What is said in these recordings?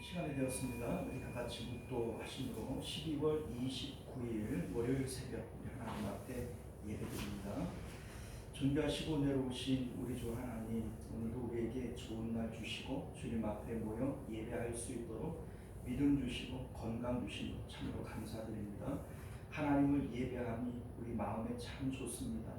시간이 되었습니다. 우리 다 같이 묵도하심으로 12월 29일 월요일 새벽 하나님 앞에 예배드립니다. 존귀하시고 내려오신 우리 주 하나님, 오늘도 우리에게 좋은 날 주시고 주님 앞에 모여 예배할 수 있도록 믿음 주시고 건강 주시고 참으로 감사드립니다. 하나님을 예배함이 우리 마음에 참 좋습니다.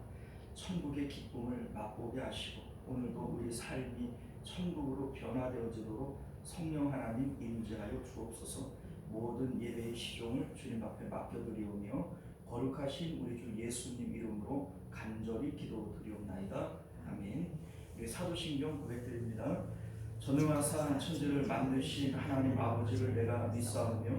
천국의 기쁨을 맛보게 하시고 오늘도 우리 삶이 천국으로 변화되어지도록 성령 하나님 임재하여 주옵소서. 모든 예배의 시종을 주님 앞에 맡겨드리오며 거룩하신 우리 주 예수님 이름으로 간절히 기도드리옵나이다. 아멘. 우리 사도신경 고백드립니다. 전능하사 천지를 만드신 하나님 아버지를 내가 믿사오며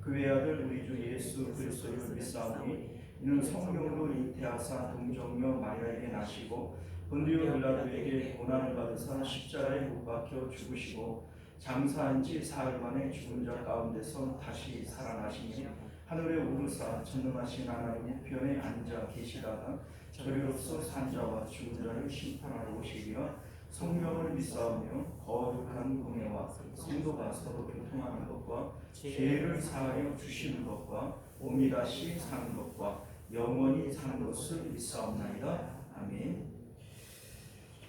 그 외아들 우리 주 예수 그리스도를 믿사오니 이는 성령으로 잉태하사 동정녀 마리아에게 나시고 본디오 빌라도에게 고난을 받으사 십자가에 못 박혀 죽으시고 장사한 지 사흘 만에 죽은 자 가운데서 다시 살아나시니 하늘에 오르사 전능하신 하나님 우편에 앉아 계시다가 저리로서 산자와 죽은 자를 심판하러 오시리라. 성령을 믿사오며 거룩한 공예와 성도가 서로 교통하는 것과 죄를 사하여 주시는 것과 오미다시 사는 것과 영원히 사는 것을 믿사옵나이다. 아멘.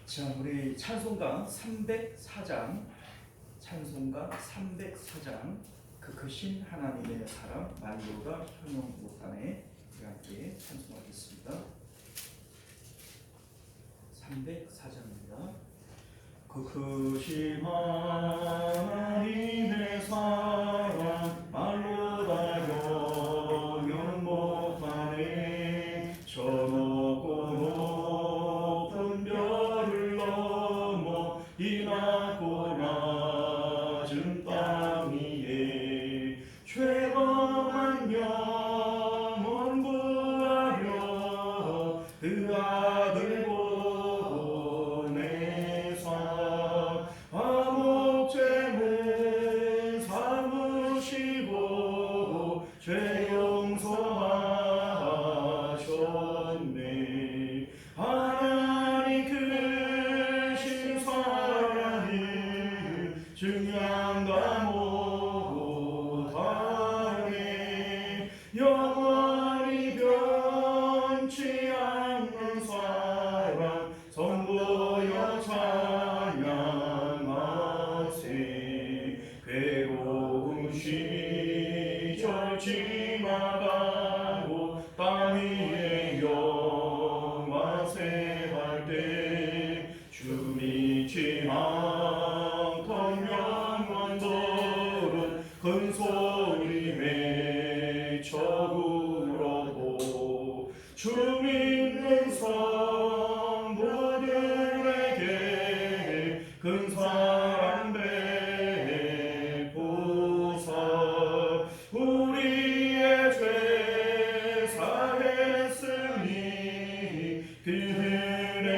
자, 우리 찬송가 304장 찬송가 304장 그 크신 하나님의 사랑 만료가 현용 못하네 함께 찬송하겠습니다. 304장입니다. 그 크신 하나님의 사랑 말로 다 현용 못하네. 저 높고 높은 별을 넘어 이 낮고 낮은 땅 위에 죄범한 영혼 구하려 그 아들 보내사 화목제물 삼으시고 죄 용서하셨네. 하나님 크신 사랑을 증량다 못하네. 영원히 변치 않는 사랑 선보여 찬양하세. 괴로운 시절 지나가고 땅 위에 영화세 할 때 주 믿지 않던 영혼들은 큰 소리 외쳐 울어도 주 믿는 성도들에게 큰 사랑 베푸사. 우리의 죄 사했으니 그 은혜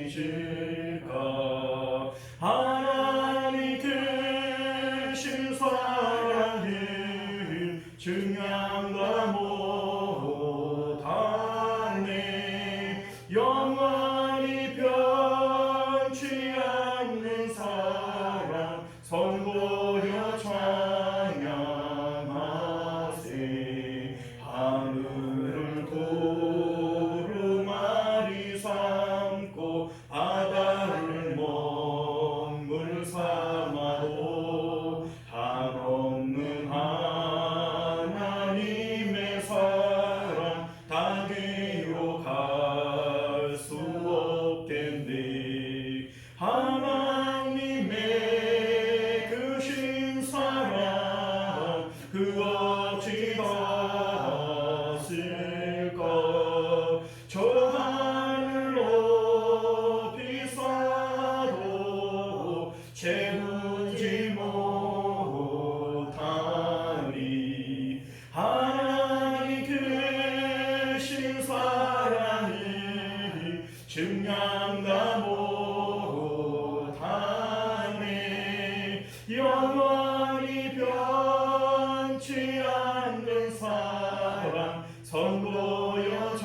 잊을까. 하나님 크신 사랑을 증량다 못하네. 영원히 변치 않는 사랑 선보여 찬양하세. 하늘을 두루마리 삼고 바다를 먹물 삼아도 한없는 하나님의 사랑 닿기로 갈 수 없겠네. 하나님의 크신 사랑 그 어찌 닿았을까. 저 하늘 높이 쏴도 채우지 못하리. 하나님 크신 사랑을 증량다 못하네. 영원히 변치 않는 사랑 선보여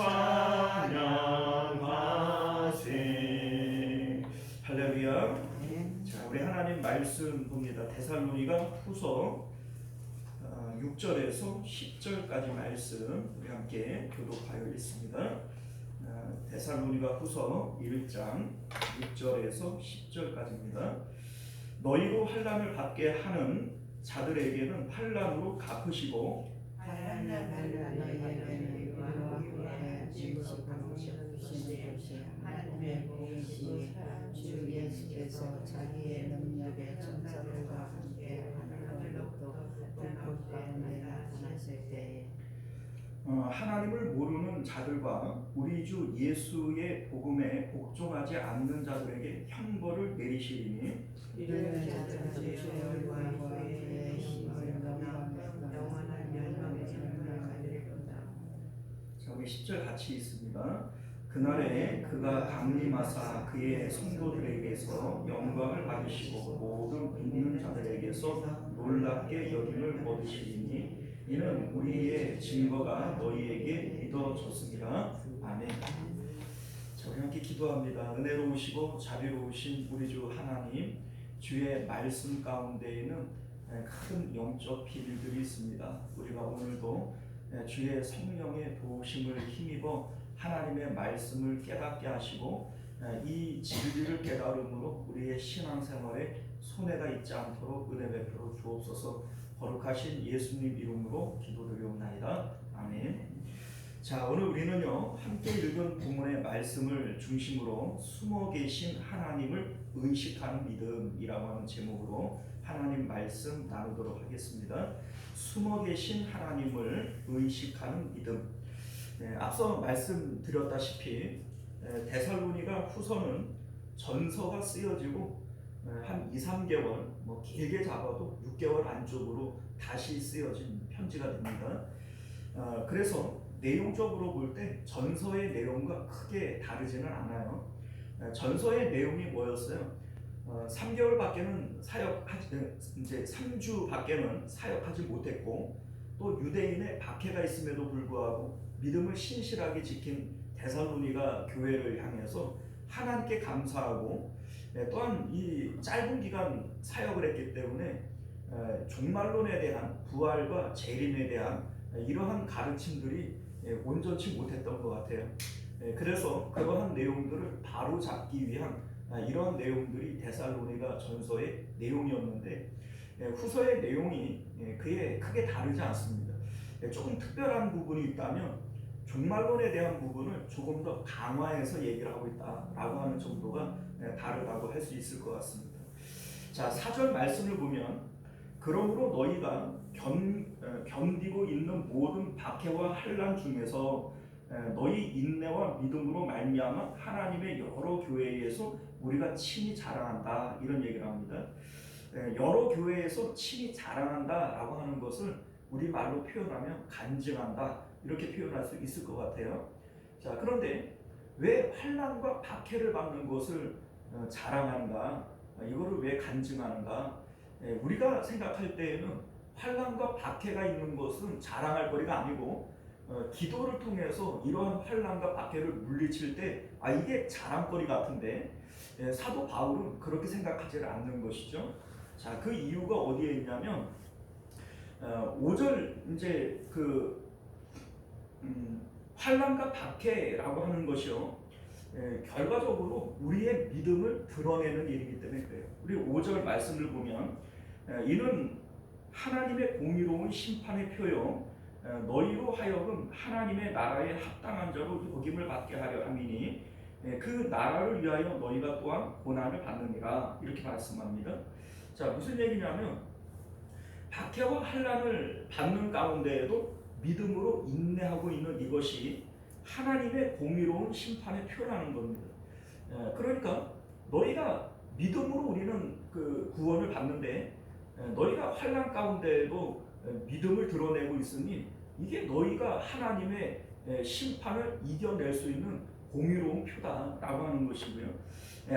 찬양하세. 할렐루야. 자, 우리 하나님 말씀 봅니다. 데살로니가 후서 6절에서 10절까지 말씀 우리 함께 교독하여 있습니다. 데살로니가 후서 1장 6절에서 10절까지입니다. 너희로 환난을 받게 하는 자들에게는 환난으로 갚으시고 하나님의 복이시 주 예수께서 자기의 능력의 천사들과 함께 하늘로부터 불꽃 가운데 나타나실 때에 하나님을 모르는 자들과 우리 주 예수의 복음에 복종하지 않는 자들에게 형벌을 내리시리니 이르는 자들은 주의 얼굴과 그의 힘을 영원한 멸망에 이르게 된다. 자, 우리 10절 같이 있습니다. 그날에 그가 강림하사 그의 성도들에게서 영광을 받으시고 모든 믿는 자들에게서 놀랍게 여김을 얻으시리니 이는 우리의 증거가 너희에게 믿어졌습니다. 아멘. 자, 우리 함께 기도합니다. 은혜로우시고 자비로우신 우리 주 하나님, 주의 말씀 가운데에는 큰 영적 비밀들이 있습니다. 우리가 오늘도 주의 성령의 도우심을 힘입어 하나님의 말씀을 깨닫게 하시고 이 진리를 깨달음으로 우리의 신앙생활에 손해가 있지 않도록 은혜 베풀어 주옵소서. 거룩하신 예수님 이름으로 기도드리옵나이다. 아멘. 자, 오늘 우리는요 함께 읽은 본문의 말씀을 중심으로 숨어 계신 하나님을 의식하는 믿음이라고 하는 제목으로 하나님 말씀 나누도록 하겠습니다. 숨어 계신 하나님을 의식하는 믿음. 앞서 말씀드렸다시피 데살로니가 후서는 전서가 쓰여지고 한 2-3개월, 길게 잡아도 6개월 안쪽으로 다시 쓰여진 편지가 됩니다. 그래서 내용적으로 볼 때 전서의 내용과 크게 다르지는 않아요. 전서의 내용이 뭐였어요? 3개월밖에는 이제 3주밖에는 사역하지 못했고 또 유대인의 박해가 있음에도 불구하고 믿음을 신실하게 지킨 데살로니가 교회를 향해서 하나님께 감사하고 또한 이 짧은 기간 사역을 했기 때문에 종말론에 대한 부활과 재림에 대한 이러한 가르침들이 온전치 못했던 것 같아요. 그래서 그러한 내용들을 바로 잡기 위한 이러한 내용들이 데살로니가 전서의 내용이었는데 후서의 내용이 그에 크게 다르지 않습니다. 조금 특별한 부분이 있다면 종말론에 대한 부분을 조금 더 강화해서 얘기를 하고 있다라고 하는 정도가 다르다고 할 수 있을 것 같습니다. 자, 4절 말씀을 보면 그러므로 너희가 견디고 있는 모든 박해와 환난 중에서 너희 인내와 믿음으로 말미암아 하나님의 여러 교회에서 우리가 친히 자랑한다 이런 얘기를 합니다. 여러 교회에서 친히 자랑한다라고 하는 것을 우리말로 표현하면 간증한다 이렇게 표현할 수 있을 것 같아요. 자, 그런데 왜 환난과 박해를 받는 것을 자랑하는가? 이거를 왜 간증하는가? 우리가 생각할 때에는 환난과 박해가 있는 것은 자랑할 거리가 아니고 기도를 통해서 이러한 환난과 박해를 물리칠 때 이게 자랑거리 같은데 사도 바울은 그렇게 생각하지 않는 것이죠. 자, 그 이유가 어디에 있냐면 5절 이제 환난과 박해라고 하는 것이요 결과적으로 우리의 믿음을 드러내는 일이기 때문에 그래요. 우리 5절 말씀을 보면 이는 하나님의 공의로운 심판의 표요 너희로 하여금 하나님의 나라에 합당한 자로 여김을 받게 하려 함이니 그 나라를 위하여 너희가 또한 고난을 받느니라 이렇게 말씀합니다. 자, 무슨 얘기냐면 박해와 환난을 받는 가운데에도 믿음으로 인내하고 있는 이것이 하나님의 공의로운 심판의 표라는 겁니다. 그러니까 너희가 믿음으로 우리는 그 구원을 받는데 너희가 환난 가운데에도 믿음을 드러내고 있으니 이게 너희가 하나님의 심판을 이겨낼 수 있는 공의로운 표다라고 하는 것이고요.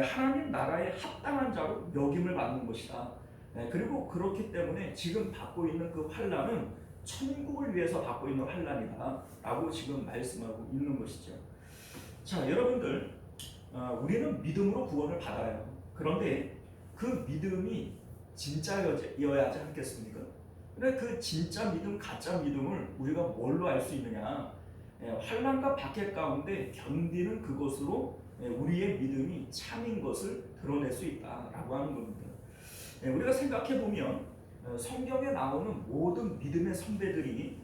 하나님 나라에 합당한 자로 여김을 받는 것이다. 그리고 그렇기 때문에 지금 받고 있는 그 환난은 천국을 위해서 받고 있는 환난이다 라고 지금 말씀하고 있는 것이죠. 자, 여러분들 우리는 믿음으로 구원을 받아요. 그런데 그 믿음이 진짜여야지 않겠습니까? 근데 그 진짜 믿음, 가짜 믿음을 우리가 뭘로 알 수 있느냐? 환난과 박해 가운데 견디는 그것으로 우리의 믿음이 참인 것을 드러낼 수 있다라고 하는 겁니다. 우리가 생각해 보면 성경에 나오는 모든 믿음의 선배들이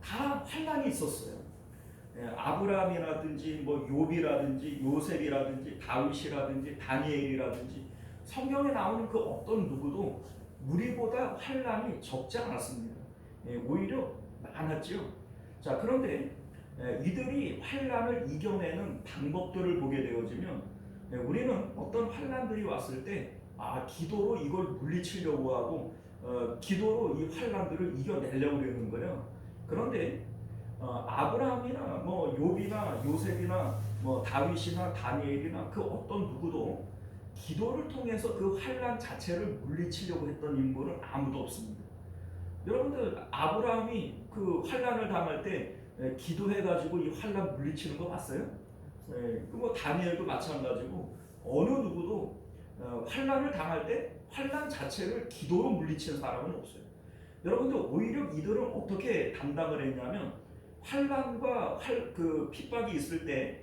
다 환난이 있었어요. 아브라함이라든지 뭐 욥이라든지 요셉이라든지 다윗이라든지 다니엘이라든지 성경에 나오는 그 어떤 누구도 우리보다 환난이 적지 않았습니다. 오히려 많았죠. 자, 그런데 이들이 환난을 이겨내는 방법들을 보게 되어지면 우리는 어떤 환난들이 왔을 때 기도로 이걸 물리치려고 하고 기도로 이 환난들을 이겨내려고 그러는 거예요. 그런데 아브라함이나 뭐 욥이나 요셉이나 뭐 다윗이나 다니엘이나 그 어떤 누구도 기도를 통해서 그 환난 자체를 물리치려고 했던 인물은 아무도 없습니다. 여러분들 아브라함이 그 환난을 당할 때 기도해가지고 이 환난 물리치는 거 봤어요? 뭐 다니엘도 마찬가지고 어느 누구도 환난을 당할 때 환난 자체를 기도로 물리치는 사람은 없어요. 여러분들 오히려 이들은 어떻게 담당을 했냐면 환난과 그 핍박이 있을 때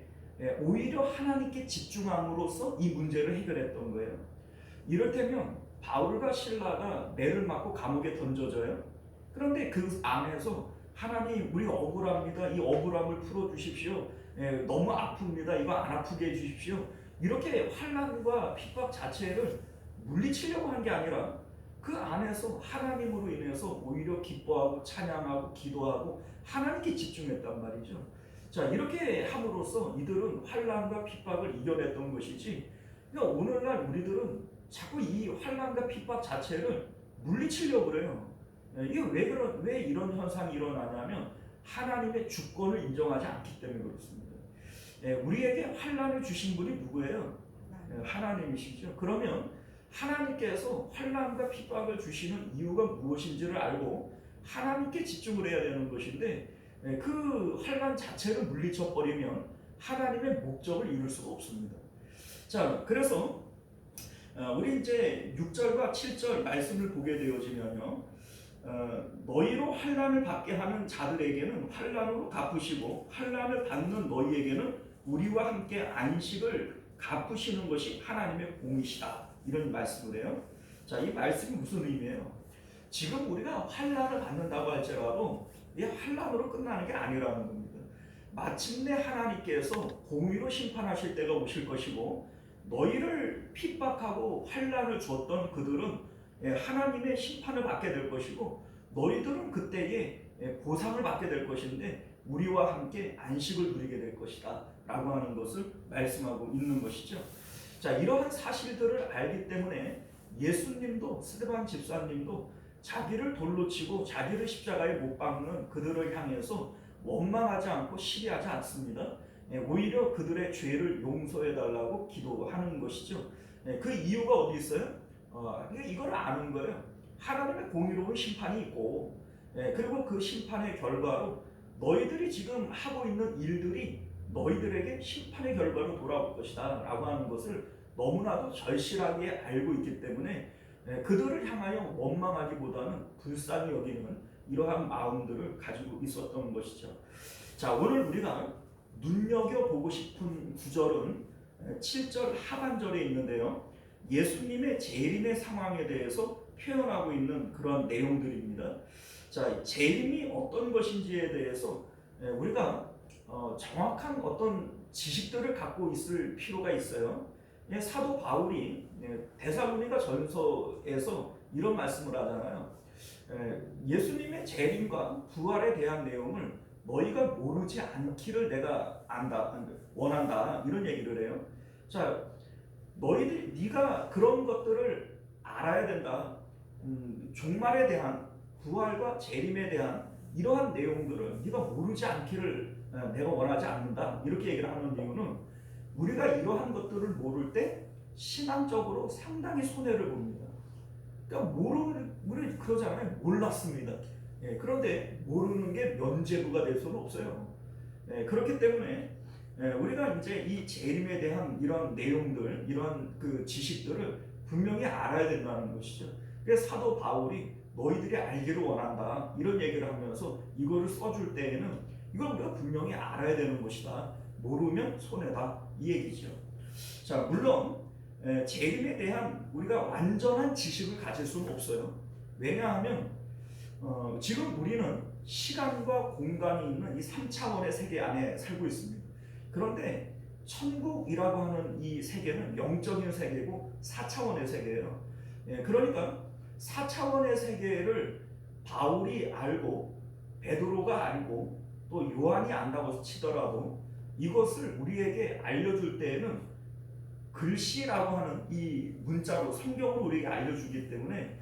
오히려 하나님께 집중함으로써 이 문제를 해결했던 거예요. 이를테면 바울과 실라가 매를 맞고 감옥에 던져져요. 그런데 그 안에서 하나님 우리 억울합니다. 이 억울함을 풀어주십시오. 너무 아픕니다. 이거 안 아프게 해주십시오. 이렇게 환난과 핍박 자체를 물리치려고 한 게 아니라 그 안에서 하나님으로 인해서 오히려 기뻐하고 찬양하고 기도하고 하나님께 집중했단 말이죠. 자, 이렇게 함으로써 이들은 환난과 핍박을 이겨냈던 것이지. 그러니까 오늘날 우리들은 자꾸 이 환난과 핍박 자체를 물리치려고 그래요. 이게 왜 이런 현상이 일어나냐면 하나님의 주권을 인정하지 않기 때문에 그렇습니다. 우리에게 환난을 주신 분이 누구예요? 하나님이시죠. 그러면 하나님께서 환난과 핍박을 주시는 이유가 무엇인지를 알고 하나님께 집중을 해야 되는 것인데 그 환난 자체를 물리쳐 버리면 하나님의 목적을 이룰 수가 없습니다. 자, 그래서 우리 이제 6절과 7절 말씀을 보게 되어지면요, 너희로 환난을 받게 하는 자들에게는 환난으로 갚으시고 환난을 받는 너희에게는 우리와 함께 안식을 갚으시는 것이 하나님의 공이시다. 이런 말씀을 해요. 자, 이 말씀이 무슨 의미예요? 지금 우리가 환난을 받는다고 할지라도 이 환난으로 끝나는 게 아니라는 겁니다. 마침내 하나님께서 공의로 심판하실 때가 오실 것이고 너희를 핍박하고 환난을 줬던 그들은 하나님의 심판을 받게 될 것이고 너희들은 그때에 보상을 받게 될 것인데 우리와 함께 안식을 누리게 될 것이다 라고 하는 것을 말씀하고 있는 것이죠. 자, 이러한 사실들을 알기 때문에 예수님도 스데반 집사님도 자기를 돌로 치고 자기를 십자가에 못 박는 그들을 향해서 원망하지 않고 시기하지 않습니다. 오히려 그들의 죄를 용서해 달라고 기도하는 것이죠. 그 이유가 어디 있어요? 이걸 아는 거예요. 하나님의 공의로운 심판이 있고 그리고 그 심판의 결과로 너희들이 지금 하고 있는 일들이 너희들에게 심판의 결과로 돌아올 것이다 라고 하는 것을 너무나도 절실하게 알고 있기 때문에 그들을 향하여 원망하기보다는 불쌍히 여기는 이러한 마음들을 가지고 있었던 것이죠. 자, 오늘 우리가 눈여겨보고 싶은 구절은 7절 하반절에 있는데요, 예수님의 재림의 상황에 대해서 표현하고 있는 그런 내용들입니다. 자, 재림이 어떤 것인지에 대해서 우리가 정확한 어떤 지식들을 갖고 있을 필요가 있어요. 사도 바울이 데살로니가 전서에서 이런 말씀을 하잖아요. 예수님의 재림과 부활에 대한 내용을 너희가 모르지 않기를 내가 원한다 이런 얘기를 해요. 자, 네가 그런 것들을 알아야 된다. 종말에 대한 부활과 재림에 대한 이러한 내용들을 네가 모르지 않기를 내가 원하지 않는다 이렇게 얘기를 하는 이유는 우리가 이러한 것들을 모를 때 신앙적으로 상당히 손해를 봅니다. 그러니까 우리 그러잖아요. 몰랐습니다. 그런데 모르는 게 면죄부가 될 수는 없어요. 그렇기 때문에 우리가 이제 이 재림에 대한 이런 내용들, 이런 그 지식들을 분명히 알아야 된다는 것이죠. 그래서 사도 바울이 너희들이 알기를 원한다 이런 얘기를 하면서 이거를 써줄 때에는 이걸 우리가 분명히 알아야 되는 것이다. 모르면 손해다 이 얘기죠. 자, 물론 재림에 대한 우리가 완전한 지식을 가질 수는 없어요. 왜냐하면 지금 우리는 시간과 공간이 있는 이 3차원의 세계 안에 살고 있습니다. 그런데 천국이라고 하는 이 세계는 영적인 세계고 4차원의 세계예요. 그러니까 4차원의 세계를 바울이 알고 베드로가 알고 또 요한이 안다고 치더라도 이것을 우리에게 알려줄 때에는 글씨라고 하는 이 문자로 성경으로 우리에게 알려주기 때문에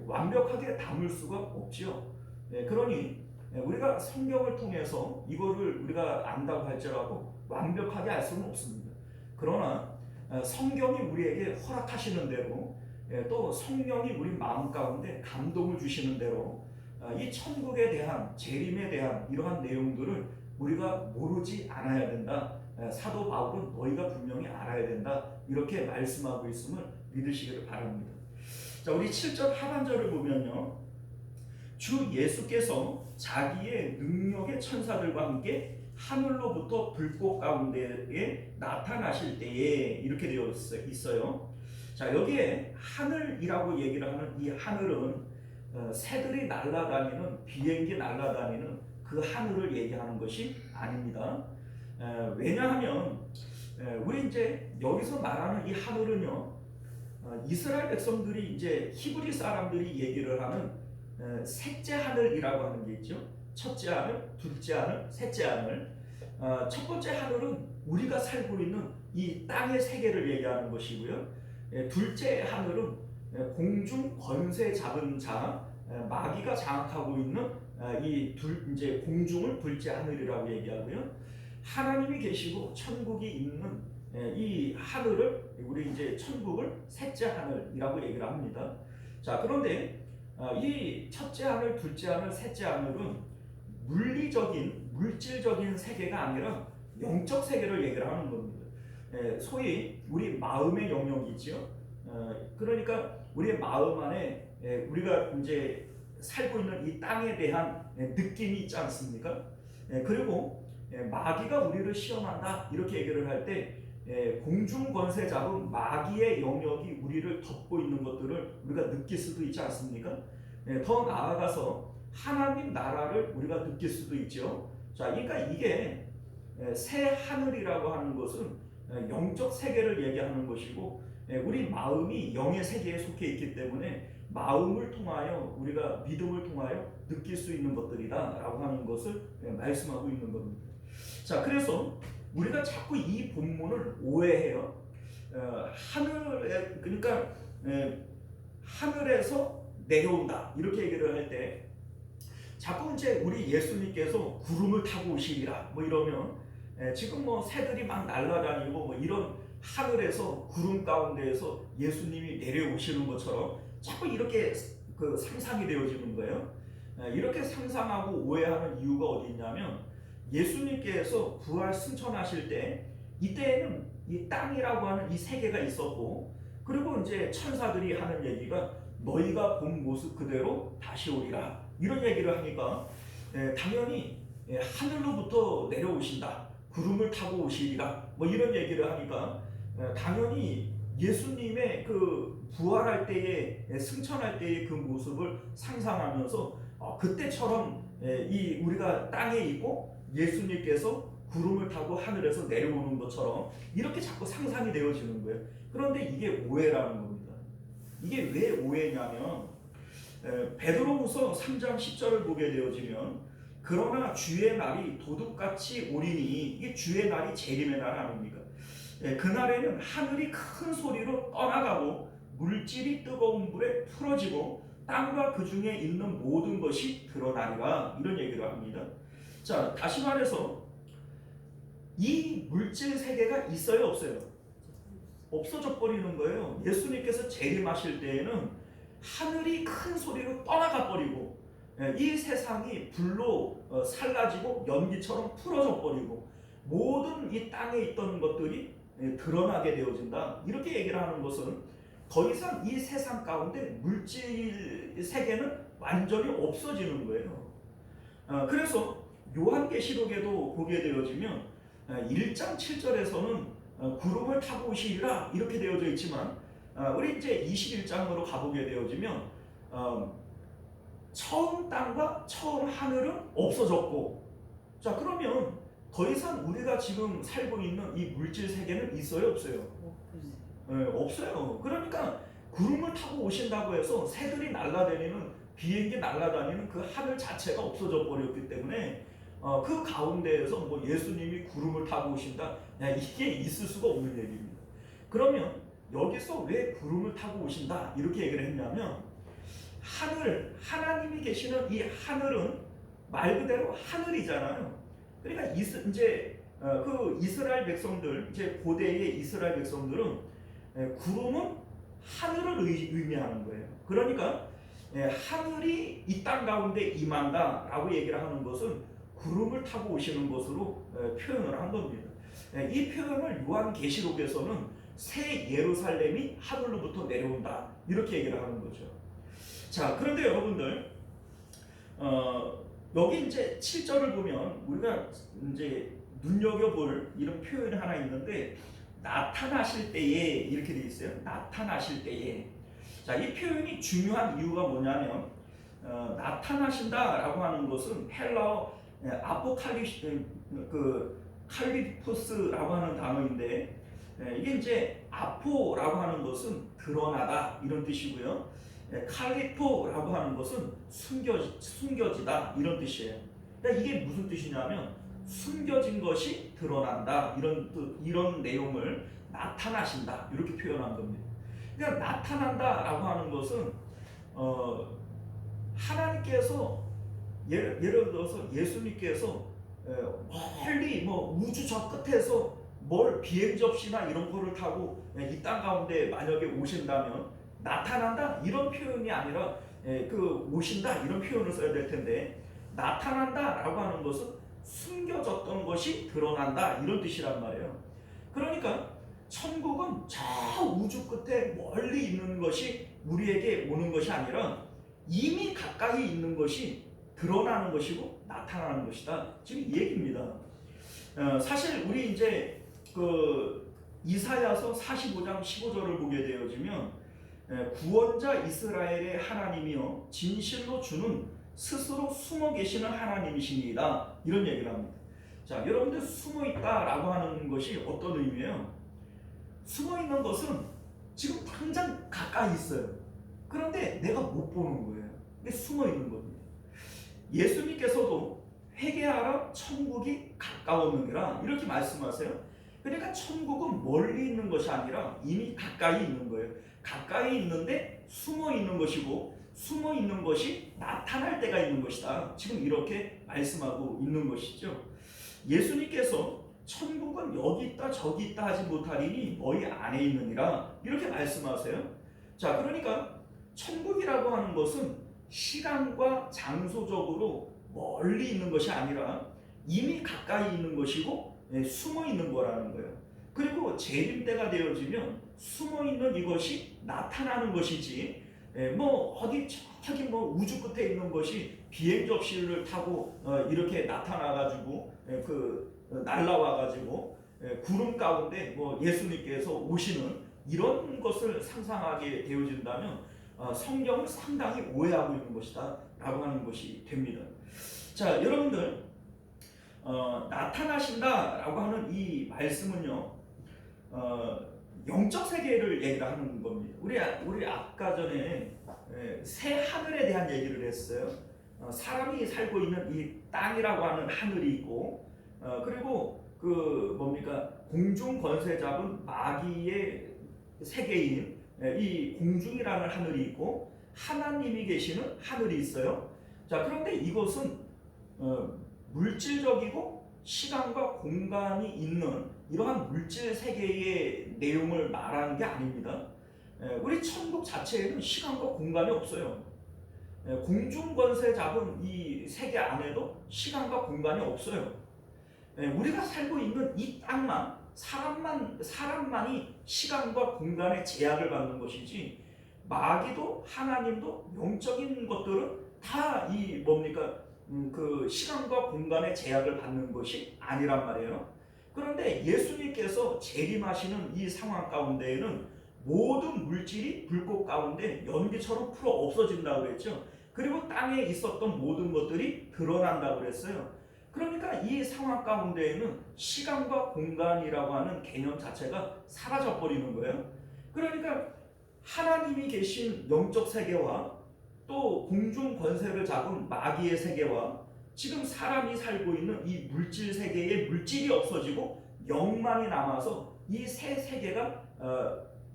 완벽하게 담을 수가 없죠. 그러니 우리가 성경을 통해서 이거를 우리가 안다고 할지라도 완벽하게 알 수는 없습니다. 그러나 성경이 우리에게 허락하시는 대로 또 성령이 우리 마음 가운데 감동을 주시는 대로 이 천국에 대한 재림에 대한 이러한 내용들을 우리가 모르지 않아야 된다. 사도 바울은 너희가 분명히 알아야 된다. 이렇게 말씀하고 있음을 믿으시기를 바랍니다. 자, 우리 7절 하반절을 보면요. 주 예수께서 자기의 능력의 천사들과 함께 하늘로부터 불꽃 가운데에 나타나실 때에 이렇게 되어 있어요. 자, 여기에 하늘이라고 얘기를 하는 이 하늘은 새들이 날아다니는 비행기 날아다니는 그 하늘을 얘기하는 것이 아닙니다. 왜냐하면 우리 이제 여기서 말하는 이 하늘은요, 이스라엘 백성들이 이제 히브리 사람들이 얘기를 하는 셋째 하늘이라고 하는 게 있죠. 첫째 하늘, 둘째 하늘, 셋째 하늘. 첫 번째 하늘은 우리가 살고 있는 이 땅의 세계를 얘기하는 것이고요. 둘째 하늘은 공중 권세 잡은 자, 마귀가 장악하고 있는 이 이제 공중을 둘째 하늘이라고 얘기하고요. 하나님이 계시고 천국이 있는 이 하늘을 우리 이제 천국을 셋째 하늘이라고 얘기를 합니다. 자, 그런데 이 첫째 하늘, 둘째 하늘, 셋째 하늘은 물리적인 물질적인 세계가 아니라 영적 세계를 얘기를 하는 겁니다. 소위 우리 마음의 영역이죠. 그러니까 우리의 마음 안에 우리가 이제 살고 있는 이 땅에 대한 느낌이 있지 않습니까? 그리고 마귀가 우리를 시험한다 이렇게 얘기를 할 때 공중 권세 잡은 마귀의 영역이 우리를 덮고 있는 것들을 우리가 느낄 수도 있지 않습니까? 더 나아가서 하나님 나라를 우리가 느낄 수도 있죠. 자, 그러니까 이게 새 하늘이라고 하는 것은 영적 세계를 얘기하는 것이고 우리 마음이 영의 세계에 속해 있기 때문에 마음을 통하여 우리가 믿음을 통하여 느낄 수 있는 것들이다라고 하는 것을 말씀하고 있는 겁니다. 자, 그래서 우리가 자꾸 이 본문을 오해해요. 하늘에 그러니까 하늘에서 내려온다 이렇게 얘기를 할 때 자꾸 이제 우리 예수님께서 구름을 타고 오시리라 뭐 이러면 지금 뭐 새들이 막 날아다니고 뭐 이런 하늘에서 구름 가운데에서 예수님이 내려오시는 것처럼 자꾸 이렇게 그 상상이 되어지는 거예요. 이렇게 상상하고 오해하는 이유가 어디 있냐면 예수님께서 부활 승천하실 때 이때에는 이 땅이라고 하는 이 세계가 있었고 그리고 이제 천사들이 하는 얘기가 너희가 본 모습 그대로 다시 오리라 이런 얘기를 하니까 당연히 하늘로부터 내려오신다 구름을 타고 오시리라 뭐 이런 얘기를 하니까 당연히 예수님의 그 부활할 때에 승천할 때의 그 모습을 상상하면서 그때처럼 이 우리가 땅에 있고 예수님께서 구름을 타고 하늘에서 내려오는 것처럼 이렇게 자꾸 상상이 되어지는 거예요. 그런데 이게 오해라는 겁니다. 이게 왜 오해냐면 베드로후서 3장 10절을 보게 되어지면 그러나 주의 날이 도둑같이 오리니 이게 주의 날이 재림의 날 아닙니까? 그날에는 하늘이 큰 소리로 떠나가고 물질이 뜨거운 불에 풀어지고 땅과 그 중에 있는 모든 것이 드러나리라 이런 얘기를 합니다. 자, 다시 말해서 이 물질 세계가 있어요 없어요? 없어져 버리는 거예요. 예수님께서 재림하실 때에는 하늘이 큰 소리로 떠나가 버리고 이 세상이 불로 살라지고 연기처럼 풀어져 버리고 모든 이 땅에 있던 것들이 드러나게 되어진다. 이렇게 얘기를 하는 것은 더 이상 이 세상 가운데 물질 세계는 완전히 없어지는 거예요. 그래서 요한계시록에도 보게 되어지면 1장 7절에서는 구름을 타고 오시리라 이렇게 되어져 있지만 우리 이제 21장으로 가보게 되어지면 처음 땅과 처음 하늘은 없어졌고, 자 그러면 더 이상 우리가 지금 살고 있는 이 물질 세계는 있어요 없어요? 없어요. 그러니까 구름을 타고 오신다고 해서 새들이 날아다니는, 비행기 날아다니는 그 하늘 자체가 없어져 버렸기 때문에 그 가운데에서 뭐 예수님이 구름을 타고 오신다, 이게 있을 수가 없는 얘기입니다. 그러면 여기서 왜 구름을 타고 오신다 이렇게 얘기를 했냐면, 하늘, 하나님이 계시는 이 하늘은 말 그대로 하늘이잖아요. 그러니까 이제 그 이스라엘 백성들, 이제 고대의 이스라엘 백성들은 구름은 하늘을 의미하는 거예요. 그러니까 하늘이 이 땅 가운데 임한다라고 얘기를 하는 것은 구름을 타고 오시는 것으로 표현을 한 겁니다. 이 표현을 요한계시록에서는 새 예루살렘이 하늘로부터 내려온다 이렇게 얘기를 하는 거죠. 자, 그런데 여러분들 여기 이제 7절을 보면 우리가 이제 눈여겨볼 이런 표현이 하나 있는데, 나타나실 때에 이렇게 돼 있어요. 나타나실 때에. 자, 이 표현이 중요한 이유가 뭐냐면 나타나신다라고 하는 것은 헬라어 칼리포스라고 하는 단어인데, 이게 이제 아포라고 하는 것은 드러나다 이런 뜻이고요. 칼리토라고 하는 것은 숨겨지다 이런 뜻이에요. 그러니까 이게 무슨 뜻이냐면 숨겨진 것이 드러난다 이런 내용을 나타나신다 이렇게 표현한 겁니다. 그러니까 나타난다라고 하는 것은 하나님께서 예를 들어서 예수님께서 멀리 뭐 우주 저 끝에서 뭘 비행 접시나 이런 거를 타고 이 땅 가운데 만약에 오신다면 나타난다 이런 표현이 아니라 그 오신다 이런 표현을 써야 될 텐데, 나타난다라고 하는 것은 숨겨졌던 것이 드러난다 이런 뜻이란 말이에요. 그러니까 천국은 저 우주 끝에 멀리 있는 것이 우리에게 오는 것이 아니라 이미 가까이 있는 것이 드러나는 것이고 나타나는 것이다. 지금 이 얘기입니다. 사실 우리 이제 그 이사야서 45장 15절을 보게 되어지면 구원자 이스라엘의 하나님이여 진실로 주는 스스로 숨어 계시는 하나님이시니이다 이런 얘기를 합니다. 자, 여러분들 숨어 있다라고 하는 것이 어떤 의미예요? 숨어 있는 것은 지금 당장 가까이 있어요. 그런데 내가 못 보는 거예요. 이게 숨어 있는 겁니다. 예수님께서도 회개하라 천국이 가까웠느니라 이렇게 말씀하세요. 그러니까 천국은 멀리 있는 것이 아니라 이미 가까이 있는 거예요. 가까이 있는데 숨어 있는 것이고, 숨어 있는 것이 나타날 때가 있는 것이다. 지금 이렇게 말씀하고 있는 것이죠. 예수님께서 천국은 여기 있다 저기 있다 하지 못하리니 너희 안에 있느니라 이렇게 말씀하세요. 자, 그러니까 천국이라고 하는 것은 시간과 장소적으로 멀리 있는 것이 아니라 이미 가까이 있는 것이고 숨어 있는 거라는 거예요. 그리고 재림 때가 되어지면 숨어 있는 이것이 나타나는 것이지, 뭐 어디 저기 뭐 우주 끝에 있는 것이 비행 접시를 타고 이렇게 나타나가지고 날라와가지고 구름 가운데 뭐 예수님께서 오시는 이런 것을 상상하게 되어진다면 성경을 상당히 오해하고 있는 것이다 라고 하는 것이 됩니다. 자, 여러분들 나타나신다라고 하는 이 말씀은요 영적 세계를 얘기를 하는 겁니다. 우리 아까 전에 새 하늘에 대한 얘기를 했어요. 사람이 살고 있는 이 땅이라고 하는 하늘이 있고, 그리고 그 뭡니까 공중 권세 잡은 마귀의 세계인 이 공중이라는 하늘이 있고 하나님이 계시는 하늘이 있어요. 자, 그런데 이것은 물질적이고 시간과 공간이 있는 이러한 물질 세계의 내용을 말하는 게 아닙니다. 우리 천국 자체에는 시간과 공간이 없어요. 공중 권세 잡은 이 세계 안에도 시간과 공간이 없어요. 우리가 살고 있는 이 땅만 사람만이 시간과 공간의 제약을 받는 것이지, 마귀도 하나님도 영적인 것들은 다 이 뭡니까? 그 시간과 공간의 제약을 받는 것이 아니란 말이에요. 그런데 예수님께서 재림하시는 이 상황 가운데에는 모든 물질이 불꽃 가운데 연기처럼 풀어 없어진다고 그랬죠. 그리고 땅에 있었던 모든 것들이 드러난다고 그랬어요. 그러니까 이 상황 가운데에는 시간과 공간이라고 하는 개념 자체가 사라져 버리는 거예요. 그러니까 하나님이 계신 영적 세계와 또 공중 권세를 잡은 마귀의 세계와 지금 사람이 살고 있는 이 물질 세계의 물질이 없어지고 영만이 남아서 이 세 세계가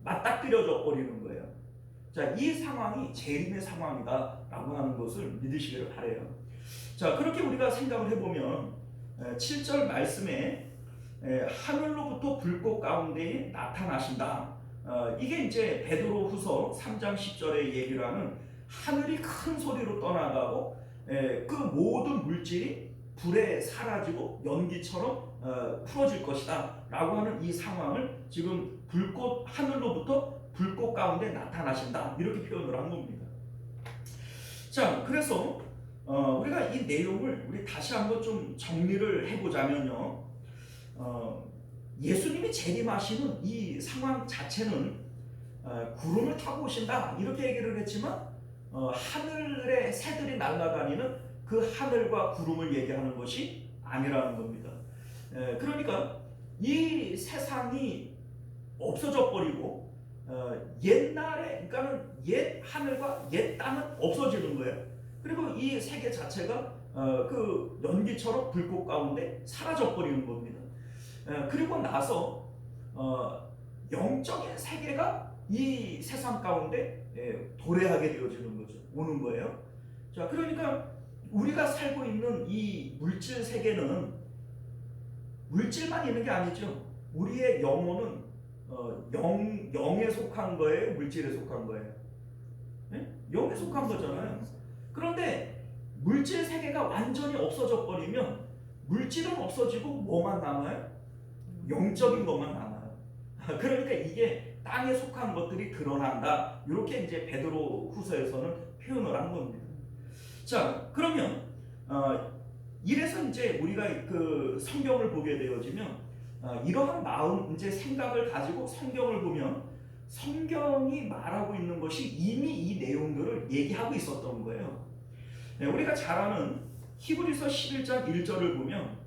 맞닥뜨려져 버리는 거예요. 자, 이 상황이 재림의 상황이다라고 하는 것을 믿으시기를 바라요. 자, 그렇게 우리가 생각을 해보면 7절 말씀에 하늘로부터 불꽃 가운데에 나타나신다. 이게 이제 베드로후서 3장 10절의 얘기를 하는 하늘이 큰 소리로 떠나가고 그 모든 물질이 불에 사라지고 연기처럼 풀어질 것이다 라고 하는 이 상황을 지금 하늘로부터 불꽃 가운데 나타나신다 이렇게 표현을 한 겁니다. 자, 그래서 우리가 이 내용을 우리 다시 한번 좀 정리를 해보자면요, 예수님이 재림하시는 이 상황 자체는 구름을 타고 오신다 이렇게 얘기를 했지만 하늘에 새들이 날아다니는 그 하늘과 구름을 얘기하는 것이 아니라는 겁니다. 그러니까 이 세상이 없어져 버리고 옛날에, 그러니까는 옛 하늘과 옛 땅은 없어지는 거예요. 그리고 이 세계 자체가 그 연기처럼 불꽃 가운데 사라져 버리는 겁니다. 그리고 나서 영적인 세계가 이 세상 가운데 도래하게 되어지는 거죠. 오는 거예요. 자, 그러니까 우리가 살고 있는 이 물질 세계는 물질만 있는 게 아니죠. 우리의 영혼은 영에 속한 거예요, 물질에 속한 거예요? 네? 영에 속한 거잖아요. 그런데 물질 세계가 완전히 없어져 버리면 물질은 없어지고 뭐만 남아요? 영적인 것만 남아요. 그러니까 이게 땅에 속한 것들이 드러난다. 이렇게 이제 베드로 후서에서는 표현을 한 겁니다. 자, 그러면 이래서 이제 우리가 그 성경을 보게 되어지면 이러한 마음, 이제 생각을 가지고 성경을 보면 성경이 말하고 있는 것이 이미 이 내용들을 얘기하고 있었던 거예요. 우리가 잘 아는 히브리서 11장 1절을 보면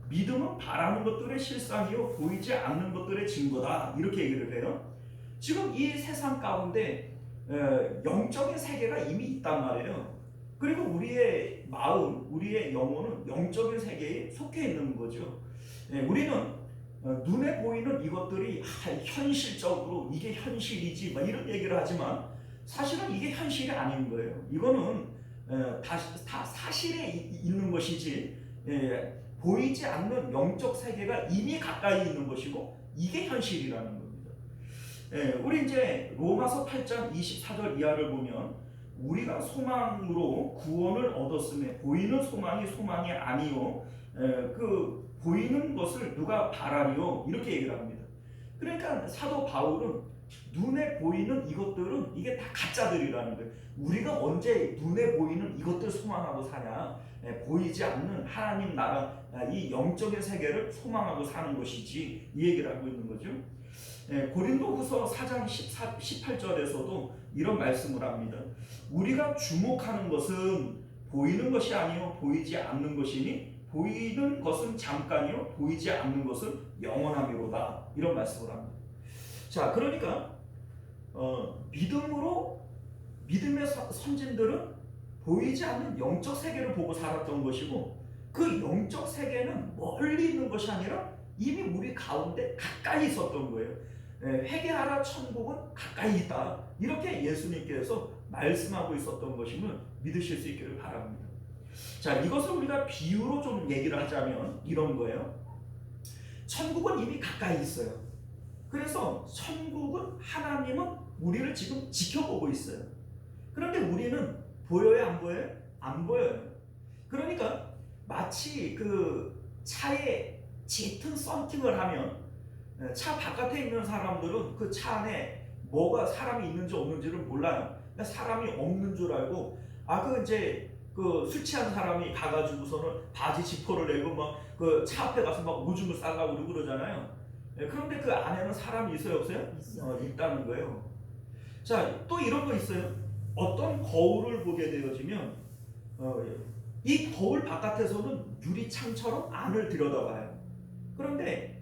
믿음은 바라는 것들의 실상이요 보이지 않는 것들의 증거다 이렇게 얘기를 해요. 지금 이 세상 가운데 영적인 세계가 이미 있단 말이에요. 그리고 우리의 마음, 우리의 영혼은 영적인 세계에 속해 있는 거죠. 우리는 눈에 보이는 이것들이 현실적으로 이게 현실이지 막 이런 얘기를 하지만 사실은 이게 현실이 아닌 거예요. 이거는 다 사실에 있는 것이지 보이지 않는 영적 세계가 이미 가까이 있는 것이고 이게 현실이라는 겁니다. 우리 이제 로마서 8장 24절 이하를 보면 우리가 소망으로 구원을 얻었음에 보이는 소망이 아니요 그 보이는 것을 누가 바라리요 이렇게 얘기를 합니다. 그러니까 사도 바울은 눈에 보이는 이것들은 이게 다 가짜들이라는 거예요. 우리가 언제 눈에 보이는 이것들 소망하고 사냐? 보이지 않는 하나님 나라 이 영적인 세계를 소망하고 사는 것이지 이 얘기를 하고 있는 거죠. 고린도후서 4장 18절에서도 이런 말씀을 합니다. 우리가 주목하는 것은 보이는 것이 아니요 보이지 않는 것이니 보이는 것은 잠깐이요 보이지 않는 것은 영원함이로다 이런 말씀을 합니다. 자, 그러니까 믿음의 선진들은 보이지 않는 영적 세계를 보고 살았던 것이고 그 영적 세계는 멀리 있는 것이 아니라 이미 우리 가운데 가까이 있었던 거예요. 회개하라 천국은 가까이 있다 이렇게 예수님께서 말씀하고 있었던 것임을 믿으실 수 있기를 바랍니다. 자, 이것을 우리가 비유로 좀 얘기를 하자면 이런 거예요. 천국은 이미 가까이 있어요. 그래서 천국은 하나님은 우리를 지금 지켜보고 있어요. 그런데 우리는 보여요, 안 보여요? 안 보여요. 그러니까 마치 그 차에 짙은 썬팅을 하면 차 바깥에 있는 사람들은 그 차 안에 뭐가 사람이 있는지 없는지를 몰라요. 그러니까 사람이 없는 줄 알고 그 이제 그 술 취한 사람이 가가지고서는 바지 지퍼를 내고 막 그 차 앞에 가서 막 오줌을 싸려고 그러고 그러잖아요. 그런데 그 안에는 사람이 있어요, 없어요? 있다는 거예요. 자, 또 이런 거 있어요. 어떤 거울을 보게 되어지면 이 거울 바깥에서는 유리창처럼 안을 들여다봐요. 그런데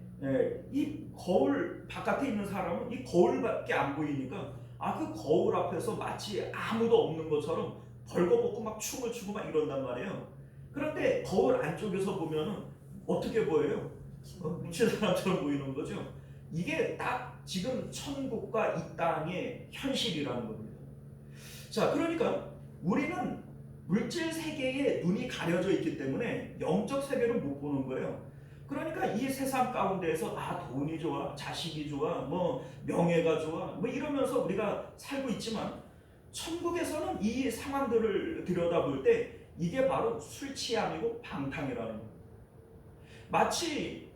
이 거울 바깥에 있는 사람은 이 거울밖에 안 보이니까 그 거울 앞에서 마치 아무도 없는 것처럼 벌거벗고 막 춤을 추고 막 이런단 말이에요. 그런데 거울 안쪽에서 보면은 어떻게 보여요? 미친 사람처럼 보이는 거죠. 이게 딱 지금 천국과 이 땅의 현실이라는 겁니다. 자, 그러니까 우리는 물질 세계에 눈이 가려져 있기 때문에 영적 세계를 못 보는 거예요. 그러니까 이 세상 가운데에서 돈이 좋아, 자식이 좋아, 뭐 명예가 좋아, 뭐 이러면서 우리가 살고 있지만 천국에서는 이 상황들을 들여다볼 때 이게 바로 술 취함이고 방탕이라는 거예요. 마치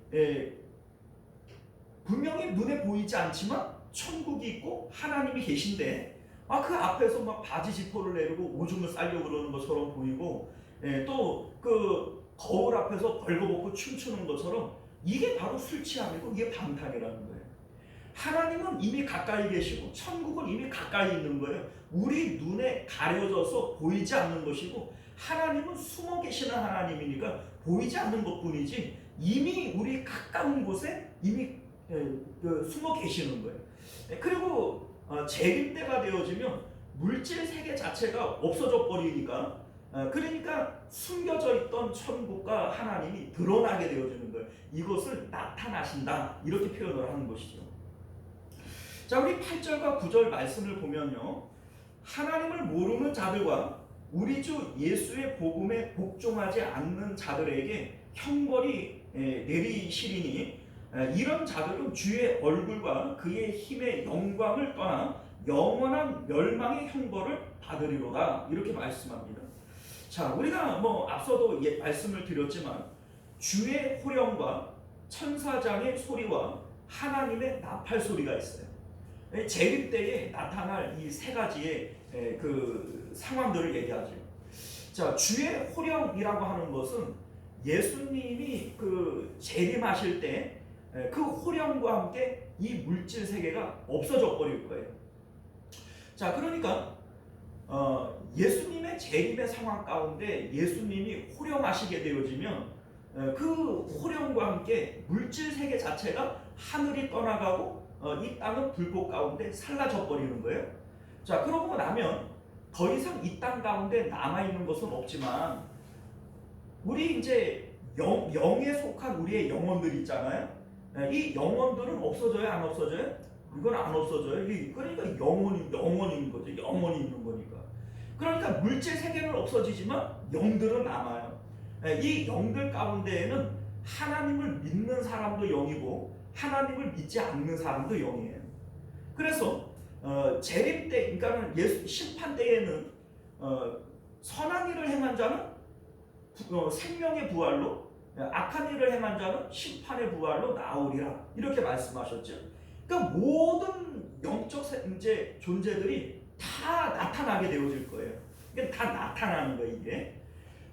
분명히 눈에 보이지 않지만 천국이 있고 하나님이 계신데 그 앞에서 막 바지 지퍼를 내리고 오줌을 싸려고 그러는 것처럼 보이고 또 그 거울 앞에서 벌거벗고 춤추는 것처럼 이게 바로 술 취함이고 이게 방탕이라는 거예요. 하나님은 이미 가까이 계시고 천국은 이미 가까이 있는 거예요. 우리 눈에 가려져서 보이지 않는 것이고 하나님은 숨어 계시는 하나님이니까 보이지 않는 것뿐이지 이미 우리 가까운 곳에 이미 숨어 계시는 거예요. 그리고 재림 때가 되어지면 물질 세계 자체가 없어져 버리니까 그러니까 숨겨져 있던 천국과 하나님이 드러나게 되어지는 거예요. 이것을 나타나신다 이렇게 표현을 하는 것이죠. 자, 우리 8절과 9절 말씀을 보면요, 하나님을 모르는 자들과 우리 주 예수의 복음에 복종하지 않는 자들에게 형벌이 내리시리니 이런 자들은 주의 얼굴과 그의 힘의 영광을 떠나 영원한 멸망의 형벌을 받으리로다 이렇게 말씀합니다. 자, 우리가 뭐 앞서도 말씀을 드렸지만 주의 호령과 천사장의 소리와 하나님의 나팔 소리가 있어요. 재림 때에 나타날 이 세 가지의 그 상황들을 얘기하죠. 자, 주의 호령이라고 하는 것은 예수님이 그 재림하실 때 그 호령과 함께 이 물질 세계가 없어져 버릴 거예요. 자, 그러니까 예수님의 재림의 상황 가운데 예수님이 호령하시게 되어지면 그 호령과 함께 물질 세계 자체가 하늘이 떠나가고 이 땅은 불꽃 가운데 사라져 버리는 거예요. 자, 그러고 나면 더 이상 이 땅 가운데 남아있는 것은 없지만 우리 이제 영에 속한 우리의 영혼들 있잖아요. 이 영혼들은 없어져요, 안 없어져요? 이건 안 없어져요. 그러니까 영혼인 거죠. 영혼이 있는 거니까. 그러니까 물질 세계는 없어지지만 영들은 남아요. 이 영들 가운데에는 하나님을 믿는 사람도 영이고 하나님을 믿지 않는 사람도 영이에요. 그래서 재림 때, 그러니까 심판 때에는 선한 일을 행한 자는 생명의 부활로, 악한 일을 행한 자는 심판의 부활로 나오리라 이렇게 말씀하셨죠. 그러니까 모든 영적 이제 존재들이 다 나타나게 되어질 거예요. 그러니까 다 나타나는 거예요, 이게.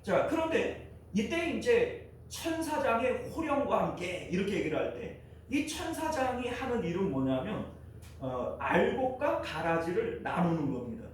자, 그런데 이때 이제 천사장의 호령과 함께 이렇게 얘기를 할 때 이 천사장이 하는 일은 뭐냐면 알곡과 가라지를 나누는 겁니다.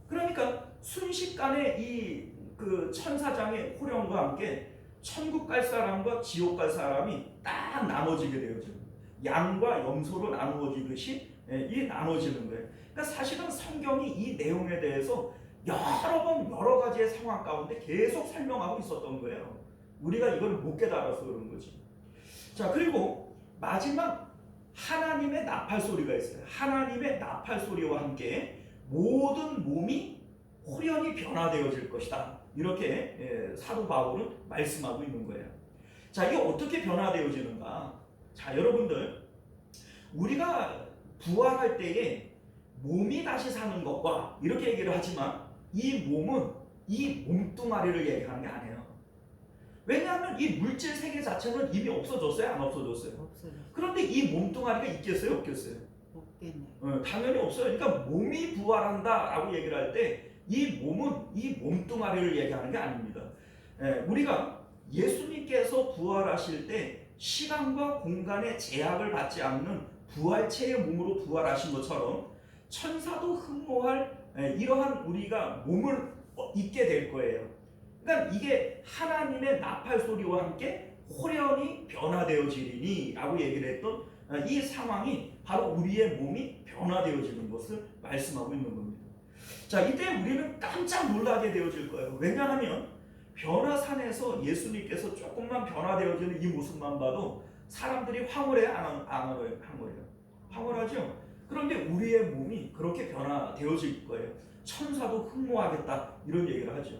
그러니까 순식간에 이 그 천사장의 호령과 함께 천국 갈 사람과 지옥 갈 사람이 딱 나눠지게 되어집니다. 양과 염소로 나누어지듯이 이 나눠지는 거예요. 그러니까 사실은 성경이 이 내용에 대해서 여러 번 여러 가지의 상황 가운데 계속 설명하고 있었던 거예요. 우리가 이걸 못 깨달아서 그런 거지. 자, 그리고 마지막 하나님의 나팔 소리가 있어요. 하나님의 나팔 소리와 함께 모든 몸이 호련히 변화되어질 것이다. 이렇게 사도 바울은 말씀하고 있는 거예요. 자, 이게 어떻게 변화되어지는가? 자, 여러분들, 우리가 부활할 때에 몸이 다시 사는 것과 이렇게 얘기를 하지만 이 몸은 이 몸뚱아리를 얘기하는 게 아니에요. 왜냐하면 이 물질 세계 자체는 이미 없어졌어요, 안 없어졌어요? 없어요. 그런데 이 몸뚱아리가 있겠어요, 없겠어요? 없겠네요. 당연히 없어요. 그러니까 몸이 부활한다라고 얘기를 할 때 이 몸은 이 몸뚱아리를 얘기하는 게 아닙니다. 우리가 예수님께서 부활하실 때 시간과 공간의 제약을 받지 않는 부활체의 몸으로 부활하신 것처럼 천사도 흠모할 이러한 우리가 몸을 입게 될 거예요. 그러니까 이게 하나님의 나팔 소리와 함께 호련히 변화되어지리니 라고 얘기를 했던 이 상황이 바로 우리의 몸이 변화되어지는 것을 말씀하고 있는 겁니다. 자, 이때 우리는 깜짝 놀라게 되어질 거예요. 왜냐하면 변화산에서 예수님께서 조금만 변화되어지는 이 모습만 봐도 사람들이 황홀해 안 황홀해요? 황홀하죠? 그런데 우리의 몸이 그렇게 변화되어질 거예요. 천사도 흠모하겠다 이런 얘기를 하죠.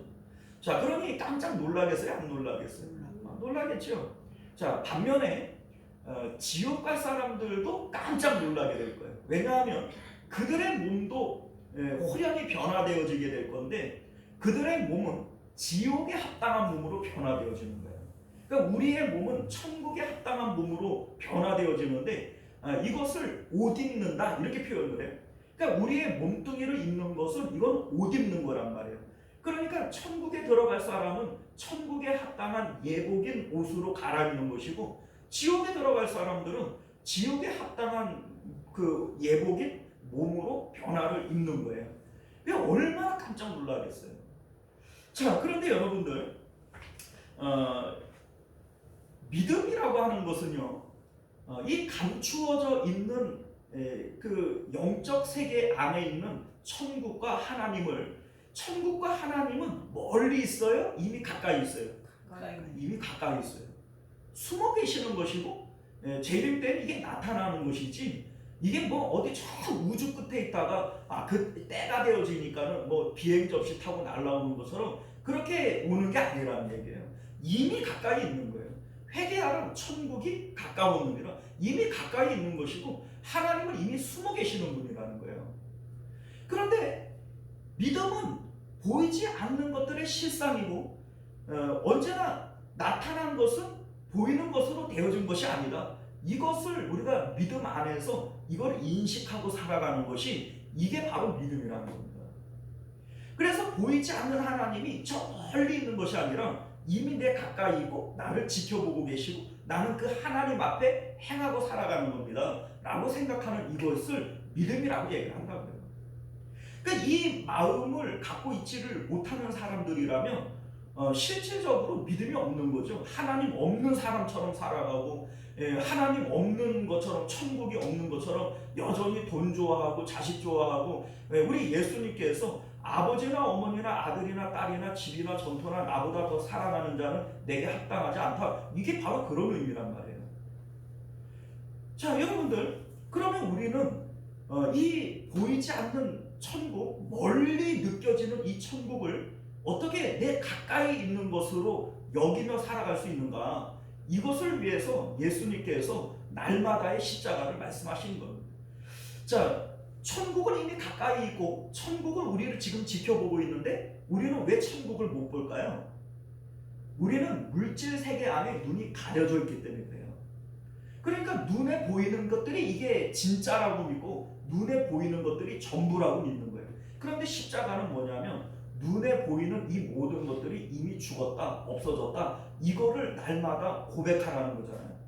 자, 그러니 깜짝 놀라겠어요? 안 놀라겠어요? 놀라겠죠. 자, 반면에 지옥 갈 사람들도 깜짝 놀라게 될 거예요. 왜냐하면 그들의 몸도 호련히 변화되어지게 될 건데 그들의 몸은 지옥에 합당한 몸으로 변화되어지는 거예요. 그러니까 우리의 몸은 천국에 합당한 몸으로 변화되어지는데 이것을 옷 입는다 이렇게 표현을 해요. 그러니까 우리의 몸뚱이를 입는 것은 이건 옷 입는 거란 말이에요. 그러니까 천국에 들어갈 사람은 천국에 합당한 예복인 옷으로 갈아입는 것이고 지옥에 들어갈 사람들은 지옥에 합당한 그 예복인 몸으로 변화를 입는 거예요. 얼마나 깜짝 놀라겠어요. 자, 그런데 여러분들 믿음이라고 하는 것은요, 이 감추어져 있는 그 영적 세계 안에 있는 천국과 하나님은 멀리 있어요? 이미 가까이 있어요? 이미 가까이 있어요. 숨어 계시는 것이고 재림 때는 이게 나타나는 것이지 이게 뭐 어디 저 우주 끝에 있다가 그 때가 되어지니까는 뭐 비행 접시 타고 날아오는 것처럼 그렇게 오는 게 아니라는 얘기예요. 이미 가까이 있는 거예요. 회개하라, 천국이 가까웠느니라. 이미 가까이 있는 것이고 하나님은 이미 숨어 계시는 분이라는 거예요. 그런데 믿음은 보이지 않는 것들의 실상이고 언제나 나타난 것은 보이는 것으로 되어진 것이 아니다. 이것을 우리가 믿음 안에서 이걸 인식하고 살아가는 것이 이게 바로 믿음이라는 겁니다. 그래서 보이지 않는 하나님이 저 멀리 있는 것이 아니라 이미 내 가까이 있고 나를 지켜보고 계시고 나는 그 하나님 앞에 행하고 살아가는 겁니다 라고 생각하는 이것을 믿음이라고 얘기를 한다고요. 그러니까 이 마음을 갖고 있지를 못하는 사람들이라면 실질적으로 믿음이 없는 거죠. 하나님 없는 사람처럼 살아가고 하나님 없는 것처럼 천국이 없는 것처럼 여전히 돈 좋아하고 자식 좋아하고 우리 예수님께서 아버지나 어머니나 아들이나 딸이나 집이나 전토나 나보다 더 사랑하는 자는 내게 합당하지 않다. 이게 바로 그런 의미란 말이에요. 자, 여러분들, 그러면 우리는 이 보이지 않는 천국, 멀리 느껴지는 이 천국을 어떻게 내 가까이 있는 것으로 여기며 살아갈 수 있는가? 이것을 위해서 예수님께서 날마다의 십자가를 말씀하신 겁니다. 자, 천국은 이미 가까이 있고 천국은 우리를 지금 지켜보고 있는데 우리는 왜 천국을 못 볼까요? 우리는 물질 세계 안에 눈이 가려져 있기 때문에 그래요. 그러니까 눈에 보이는 것들이 이게 진짜라고 믿고 눈에 보이는 것들이 전부라고 믿는 거예요. 그런데 십자가는 뭐냐면 눈에 보이는 이 모든 것들이 이미 죽었다, 없어졌다, 이거를 날마다 고백하라는 거잖아요.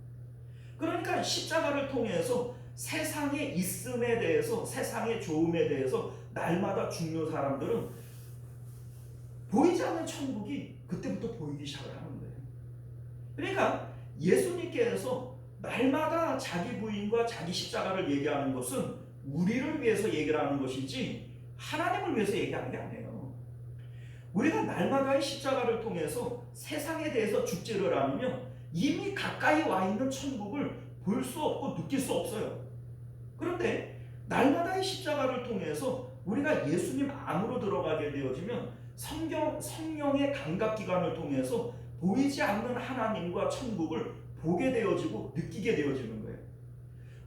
그러니까 십자가를 통해서 세상의 있음에 대해서, 세상의 좋음에 대해서 날마다 죽는 사람들은 보이지 않는 천국이 그때부터 보이기 시작을 하는 거예요. 그러니까 예수님께서 날마다 자기 부인과 자기 십자가를 얘기하는 것은 우리를 위해서 얘기를 하는 것이지 하나님을 위해서 얘기하는 게 아니에요. 우리가 날마다의 십자가를 통해서 세상에 대해서 죽지를 않으면 이미 가까이 와 있는 천국을 볼 수 없고 느낄 수 없어요. 그런데 날마다의 십자가를 통해서 우리가 예수님 안으로 들어가게 되어지면 성령의 감각기관을 통해서 보이지 않는 하나님과 천국을 보게 되어지고 느끼게 되어지는 거예요.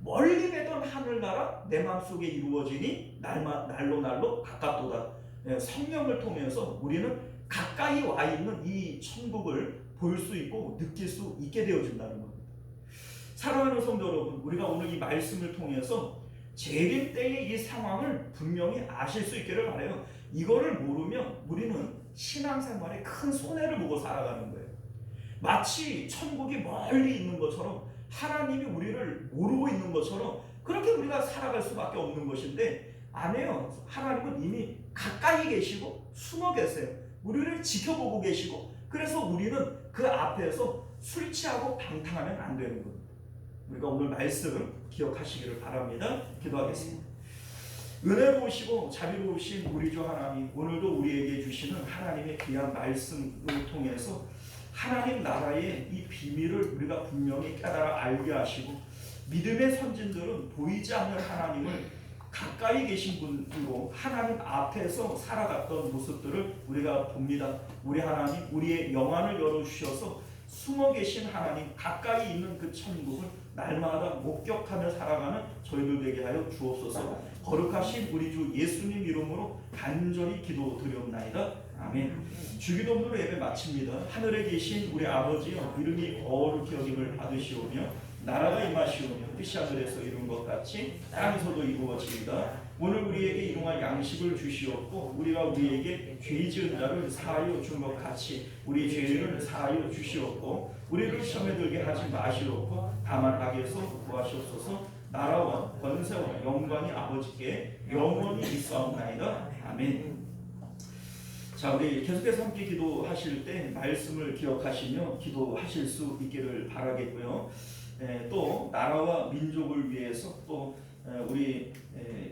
멀리 배던 하늘나라 내 마음속에 이루어지니 날로 가깝도다. 성령을 통해서 우리는 가까이 와 있는 이 천국을 볼 수 있고 느낄 수 있게 되어준다는 겁니다. 사랑하는 성도 여러분, 우리가 오늘 이 말씀을 통해서 재림 때의 이 상황을 분명히 아실 수 있기를 바라요. 이거를 모르면 우리는 신앙생활에 큰 손해를 보고 살아가는 거예요. 마치 천국이 멀리 있는 것처럼, 하나님이 우리를 모르고 있는 것처럼 그렇게 우리가 살아갈 수밖에 없는 것인데, 아니에요. 하나님은 이미 가까이 계시고 숨어 계세요. 우리를 지켜보고 계시고, 그래서 우리는 그 앞에서 술 취하고 방탕하면 안 되는 겁니다. 우리가 오늘 말씀을 기억하시기를 바랍니다. 기도하겠습니다. 은혜로우시고 자비로우신 우리 주 하나님, 오늘도 우리에게 주시는 하나님의 귀한 말씀을 통해서 하나님 나라의 이 비밀을 우리가 분명히 깨달아 알게 하시고, 믿음의 선진들은 보이지 않는 하나님을 가까이 계신 분으로 하나님 앞에서 살아갔던 모습들을 우리가 봅니다. 우리 하나님, 우리의 영안을 열어주셔서 숨어 계신 하나님, 가까이 있는 그 천국을 날마다 목격하며 살아가는 저희들 되게 하여 주옵소서. 거룩하신 우리 주 예수님 이름으로 간절히 기도드리옵나이다. 아멘. 주기도문으로 예배 마칩니다. 하늘에 계신 우리 아버지여, 이름이 거룩히 여김을 받으시오며 나라가 임하시오며 뜻이 하늘에서 이룬 것 같이 땅에서도 이루어지이다. 오늘 우리에게 일용할 양식을 주시옵고, 우리가 우리에게 죄 지은 자를 사하여 준 것 같이 우리 죄를 사하여 주시옵고, 우리를 시험에 들게 하지 마시옵고 다만 악에서 구하시옵소서. 나라와 권세와 영광이 아버지께 영원히 있사옵나이다. 아멘. 자, 우리 계속해서 함께 기도하실 때 말씀을 기억하시며 기도하실 수 있기를 바라겠고요. 또 나라와 민족을 위해서, 또 우리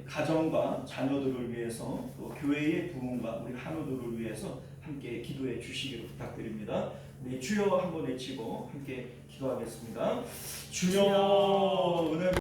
가정과 자녀들을 위해서, 또 교회의 부흥과 우리 한우들을 위해서 함께 기도해 주시기를 부탁드립니다. 우리 주여 한번 외치고 함께 기도하겠습니다. 주여, 은혜